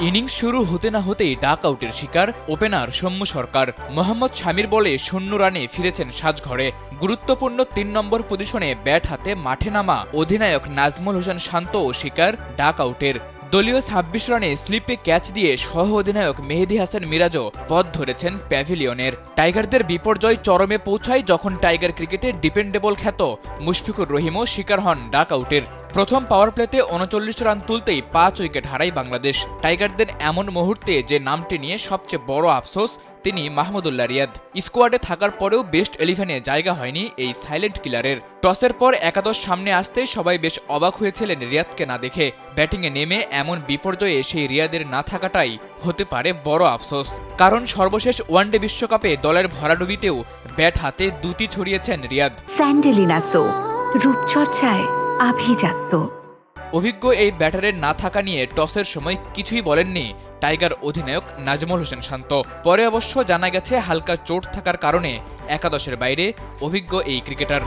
Innings শুরু হতে না হতেই ডাক আউটের শিকার ওপেনার সৌম্য সরকার। মোহাম্মদ শামির বলে 0 রানে ফিরেছেন সাজঘরে। গুরুত্বপূর্ণ ৩ নম্বর পজিশনে ব্যাট হাতে মাঠে নামা অধিনায়ক নাজমুল হোসেন শান্তও শিকার ডাক আউটের। দলীয় ২৬ রানে স্লিপে ক্যাচ দিয়ে সহ অধিনায়ক মেহেদী হাসান মিরাজও পথ ধরেছেন প্যাভিলিয়নের। টাইগারদের বিপর্যয় চরমে পৌঁছায় যখন টাইগার ক্রিকেটে ডিপেন্ডেবল খ্যাত মুশফিকুর রহিমও শিকার হন ডাক আউটের। প্রথম পাওয়ার প্লেতে ৩৯ রান তুলতেই ৫ উইকেট হারায় বাংলাদেশ। টাইগারদের এমন মুহূর্তে যে নামটি নিয়ে সবচেয়ে বড় আফসোস তিনি মাহমুদুল্লাহ রিয়াদ। স্কোয়াডে থাকার পরেও বেস্ট 11-এ জায়গা হয়নি এই সাইলেন্ট কিলারের। টসের পর একাদশ সামনে আসতেই সবাই বেশ অবাক হয়েছিলেন রিয়াদকে না দেখে। ব্যাটিংয়ে নেমে এমন বিপর্যয়ে সেই রিয়াদের না থাকাটাই হতে পারে বড় আফসোস। কারণ সর্বশেষ ওয়ানডে বিশ্বকাপে দলের ভরাডুবিতেও ব্যাট হাতে দুটি ছড়িয়েছেন রিয়াদ। স্যান্ডেলিনা সো, রূপচর্চায় আভিজাত্য। অভিজ্ঞ এই ব্যাটারের না থাকা নিয়ে টসের সময় কিছুই বলেননি টাইগার অধিনায়ক নাজমুল হোসেন শান্ত। পরে অবশ্য জানা গেছে হালকা চোট থাকার কারণে একাদশের বাইরে অভিজ্ঞ এই ক্রিকেটার।